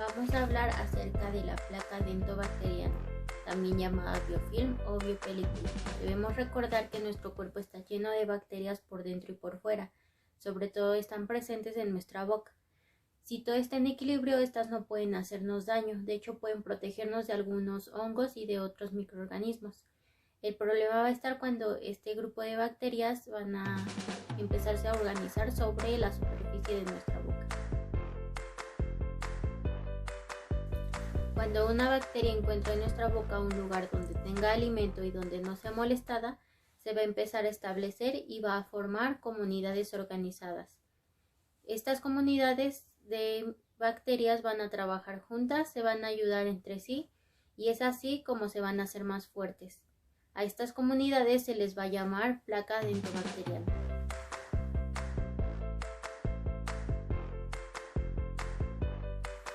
Vamos a hablar acerca de la placa dentobacteriana, también llamada biofilm o biopelícula. Debemos recordar que nuestro cuerpo está lleno de bacterias por dentro y por fuera, sobre todo están presentes en nuestra boca. Si todo está en equilibrio, estas no pueden hacernos daño, de hecho pueden protegernos de algunos hongos y de otros microorganismos. El problema va a estar cuando este grupo de bacterias van a empezarse a organizar sobre la superficie de nuestra boca. Cuando una bacteria encuentra en nuestra boca un lugar donde tenga alimento y donde no sea molestada, se va a empezar a establecer y va a formar comunidades organizadas. Estas comunidades de bacterias van a trabajar juntas, se van a ayudar entre sí y es así como se van a hacer más fuertes. A estas comunidades se les va a llamar placa dentobacteriana.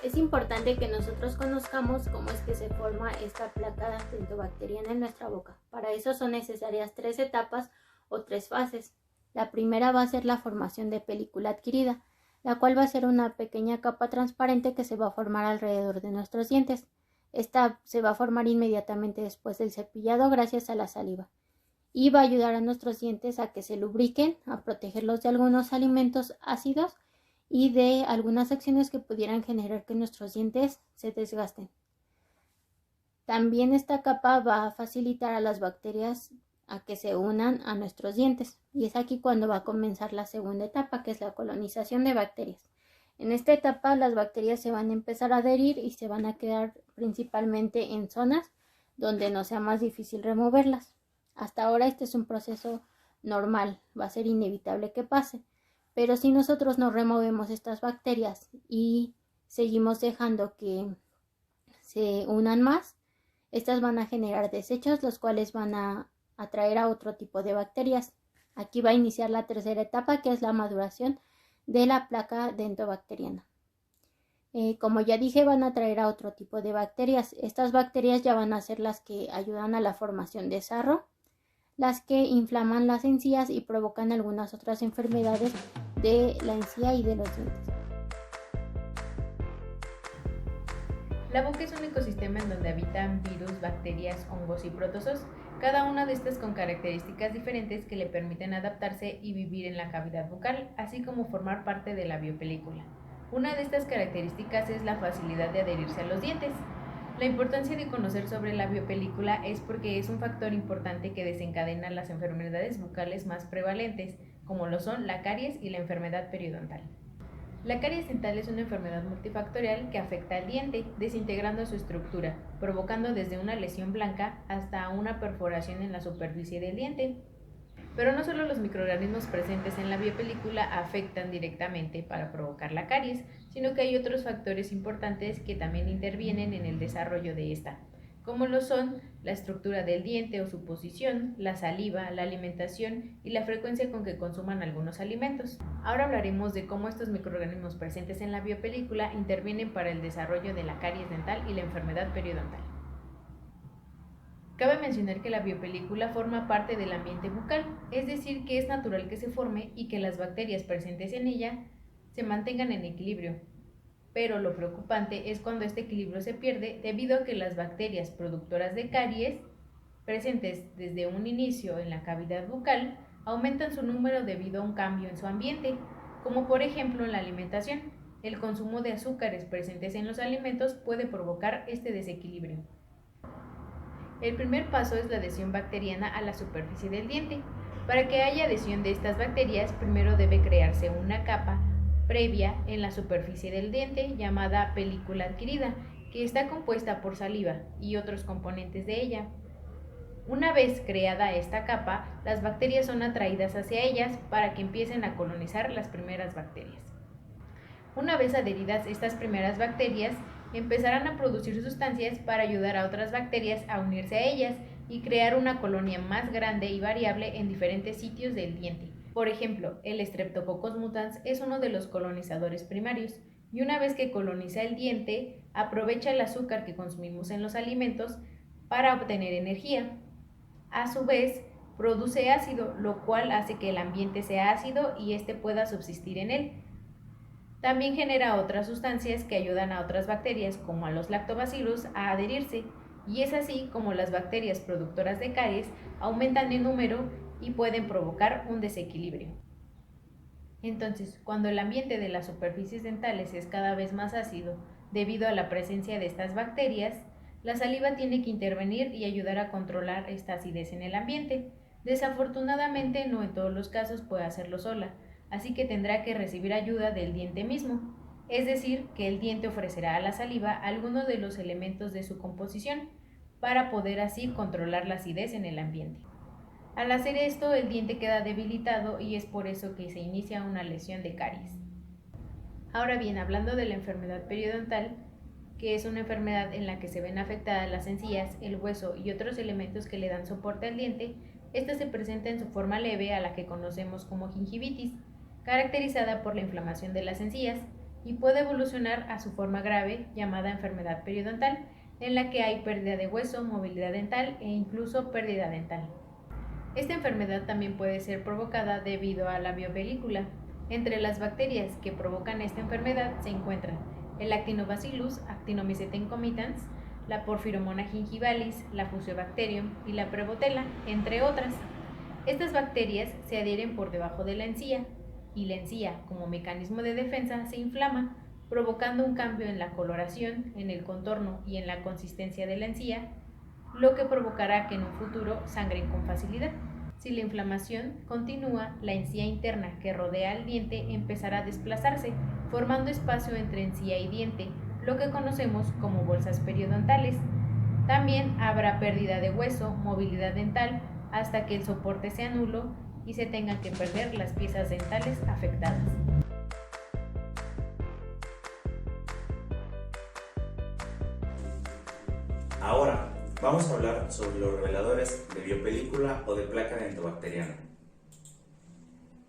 Es importante que nosotros conozcamos cómo es que se forma esta placa dentobacteriana en nuestra boca. Para eso son necesarias 3 etapas o 3 fases. La primera va a ser la formación de película adquirida, la cual va a ser una pequeña capa transparente que se va a formar alrededor de nuestros dientes. Esta se va a formar inmediatamente después del cepillado gracias a la saliva y va a ayudar a nuestros dientes a que se lubriquen, a protegerlos de algunos alimentos ácidos y de algunas acciones que pudieran generar que nuestros dientes se desgasten. También esta capa va a facilitar a las bacterias a que se unan a nuestros dientes y es aquí cuando va a comenzar la segunda etapa, que es la colonización de bacterias. En esta etapa las bacterias se van a empezar a adherir y se van a quedar principalmente en zonas donde no sea más difícil removerlas. Hasta ahora este es un proceso normal, va a ser inevitable que pase. Pero si nosotros no removemos estas bacterias y seguimos dejando que se unan más, estas van a generar desechos, los cuales van a atraer a otro tipo de bacterias. Aquí va a iniciar la tercera etapa, que es la maduración de la placa dentobacteriana. Como ya dije, van a atraer a otro tipo de bacterias. Estas bacterias ya van a ser las que ayudan a la formación de sarro, las que inflaman las encías y provocan algunas otras enfermedades de la encía y de los dientes. La boca es un ecosistema en donde habitan virus, bacterias, hongos y protozoos, cada una de estas con características diferentes que le permiten adaptarse y vivir en la cavidad bucal, así como formar parte de la biopelícula. Una de estas características es la facilidad de adherirse a los dientes. La importancia de conocer sobre la biopelícula es porque es un factor importante que desencadena las enfermedades bucales más prevalentes, como lo son la caries y la enfermedad periodontal. La caries dental es una enfermedad multifactorial que afecta al diente, desintegrando su estructura, provocando desde una lesión blanca hasta una perforación en la superficie del diente. Pero no solo los microorganismos presentes en la biopelícula afectan directamente para provocar la caries, sino que hay otros factores importantes que también intervienen en el desarrollo de esta, como lo son la estructura del diente o su posición, la saliva, la alimentación y la frecuencia con que consuman algunos alimentos. Ahora hablaremos de cómo estos microorganismos presentes en la biopelícula intervienen para el desarrollo de la caries dental y la enfermedad periodontal. Cabe mencionar que la biopelícula forma parte del ambiente bucal, es decir, que es natural que se forme y que las bacterias presentes en ella se mantengan en equilibrio. Pero lo preocupante es cuando este equilibrio se pierde debido a que las bacterias productoras de caries, presentes desde un inicio en la cavidad bucal, aumentan su número debido a un cambio en su ambiente, como por ejemplo en la alimentación. El consumo de azúcares presentes en los alimentos puede provocar este desequilibrio. El primer paso es la adhesión bacteriana a la superficie del diente. Para que haya adhesión de estas bacterias, primero debe crearse una capa previa en la superficie del diente llamada película adquirida, que está compuesta por saliva y otros componentes de ella. Una vez creada esta capa, las bacterias son atraídas hacia ellas para que empiecen a colonizar las primeras bacterias. Una vez adheridas estas primeras bacterias, empezarán a producir sustancias para ayudar a otras bacterias a unirse a ellas y crear una colonia más grande y variable en diferentes sitios del diente. Por ejemplo, el Streptococcus mutans es uno de los colonizadores primarios y una vez que coloniza el diente, aprovecha el azúcar que consumimos en los alimentos para obtener energía. A su vez, produce ácido, lo cual hace que el ambiente sea ácido y éste pueda subsistir en él. También genera otras sustancias que ayudan a otras bacterias, como a los lactobacillus, a adherirse, y es así como las bacterias productoras de caries aumentan en número y pueden provocar un desequilibrio. Entonces, cuando el ambiente de las superficies dentales es cada vez más ácido debido a la presencia de estas bacterias, la saliva tiene que intervenir y ayudar a controlar esta acidez en el ambiente. Desafortunadamente, no en todos los casos puede hacerlo sola, así que tendrá que recibir ayuda del diente mismo, es decir, que el diente ofrecerá a la saliva algunos de los elementos de su composición para poder así controlar la acidez en el ambiente. Al hacer esto, el diente queda debilitado y es por eso que se inicia una lesión de caries. Ahora bien, hablando de la enfermedad periodontal, que es una enfermedad en la que se ven afectadas las encías, el hueso y otros elementos que le dan soporte al diente, esta se presenta en su forma leve, a la que conocemos como gingivitis, caracterizada por la inflamación de las encías, y puede evolucionar a su forma grave, llamada enfermedad periodontal, en la que hay pérdida de hueso, movilidad dental e incluso pérdida dental. Esta enfermedad también puede ser provocada debido a la biopelícula. Entre las bacterias que provocan esta enfermedad se encuentran el Actinobacillus actinomycetin comitans, la Porphyromonas gingivalis, la Fusobacterium y la Prevotella, entre otras. Estas bacterias se adhieren por debajo de la encía y la encía, como mecanismo de defensa, se inflama, provocando un cambio en la coloración, en el contorno y en la consistencia de la encía, lo que provocará que en un futuro sangren con facilidad. Si la inflamación continúa, la encía interna que rodea al diente empezará a desplazarse, formando espacio entre encía y diente, lo que conocemos como bolsas periodontales. También habrá pérdida de hueso, movilidad dental, hasta que el soporte sea nulo y se tengan que perder las piezas dentales afectadas. Ahora, vamos a hablar sobre los reveladores de biopelícula o de placa dentobacteriana.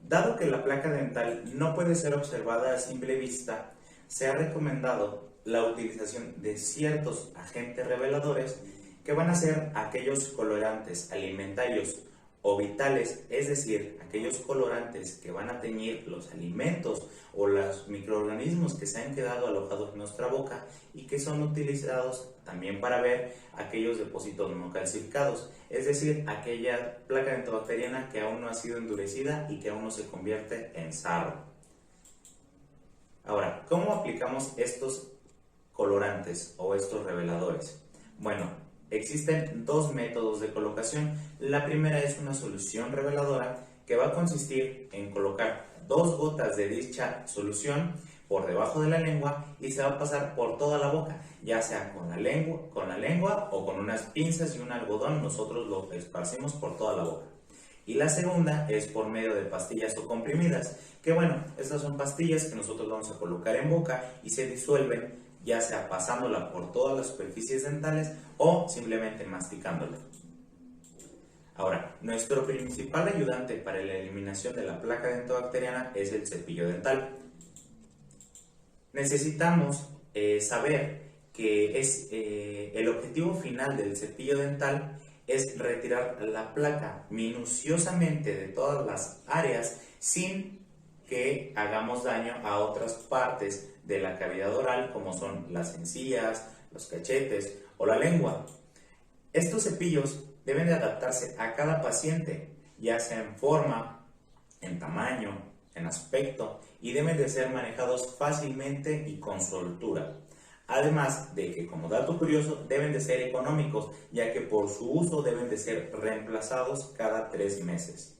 Dado que la placa dental no puede ser observada a simple vista, se ha recomendado la utilización de ciertos agentes reveladores que van a ser aquellos colorantes alimentarios o vitales, es decir, aquellos colorantes que van a teñir los alimentos o los microorganismos que se han quedado alojados en nuestra boca y que son utilizados también para ver aquellos depósitos no calcificados, es decir, aquella placa dentobacteriana que aún no ha sido endurecida y que aún no se convierte en sarro. Ahora, ¿cómo aplicamos estos colorantes o estos reveladores? Bueno, existen dos métodos de colocación. La primera es una solución reveladora que va a consistir en colocar 2 gotas de dicha solución por debajo de la lengua y se va a pasar por toda la boca, ya sea con la lengua o con unas pinzas y un algodón. Nosotros lo esparcimos por toda la boca. Y la segunda es por medio de pastillas o comprimidas, que bueno, estas son pastillas que nosotros vamos a colocar en boca y se disuelven, ya sea pasándola por todas las superficies dentales o simplemente masticándola. Ahora, nuestro principal ayudante para la eliminación de la placa dentobacteriana es el cepillo dental. Necesitamos saber que el objetivo final del cepillo dental es retirar la placa minuciosamente de todas las áreas sin que hagamos daño a otras partes de la cavidad oral, como son las encías, los cachetes o la lengua. Estos cepillos deben de adaptarse a cada paciente, ya sea en forma, en tamaño, en aspecto, y deben de ser manejados fácilmente y con soltura. Además de que, como dato curioso, deben de ser económicos, ya que por su uso deben de ser reemplazados cada 3 meses.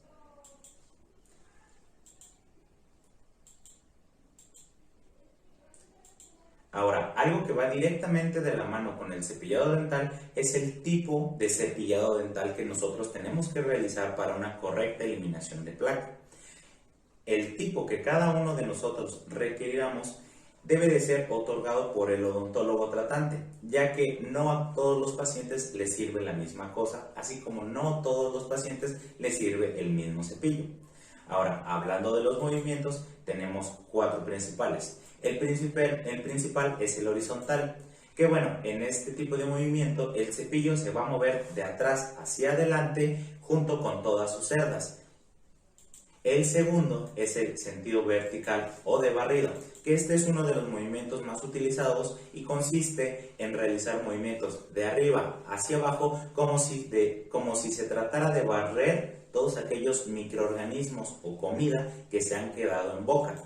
Ahora, algo que va directamente de la mano con el cepillado dental es el tipo de cepillado dental que nosotros tenemos que realizar para una correcta eliminación de placa. El tipo que cada uno de nosotros requeriramos debe de ser otorgado por el odontólogo tratante, ya que no a todos los pacientes les sirve la misma cosa, así como no a todos los pacientes les sirve el mismo cepillo. Ahora, hablando de los movimientos, tenemos 4 principales. El principal es el horizontal, que bueno, en este tipo de movimiento el cepillo se va a mover de atrás hacia adelante junto con todas sus cerdas. El segundo es el sentido vertical o de barrida, que este es uno de los movimientos más utilizados y consiste en realizar movimientos de arriba hacia abajo como si se tratara de barrer todos aquellos microorganismos o comida que se han quedado en boca.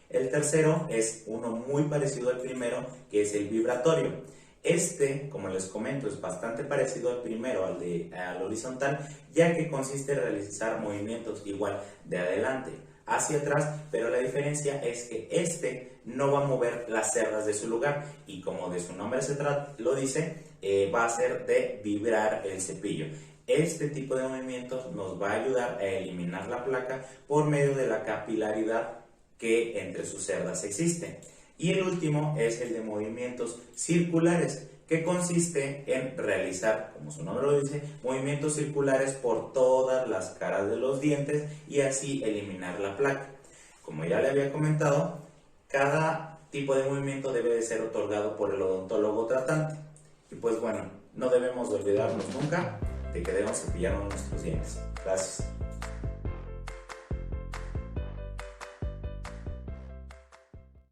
El tercero es uno muy parecido al primero, que es el vibratorio. Este, como les comento, es bastante parecido al primero, al horizontal, ya que consiste en realizar movimientos igual de adelante hacia atrás, pero la diferencia es que este no va a mover las cerdas de su lugar y, como de su nombre lo dice, va a ser de vibrar el cepillo. Este tipo de movimientos nos va a ayudar a eliminar la placa por medio de la capilaridad que entre sus cerdas existe. Y el último es el de movimientos circulares, que consiste en realizar, como su nombre lo dice, movimientos circulares por todas las caras de los dientes y así eliminar la placa. Como ya le había comentado, cada tipo de movimiento debe de ser otorgado por el odontólogo tratante. Y pues bueno, no debemos de olvidarnos nunca de que debemos cepillarnos nuestros dientes. Gracias.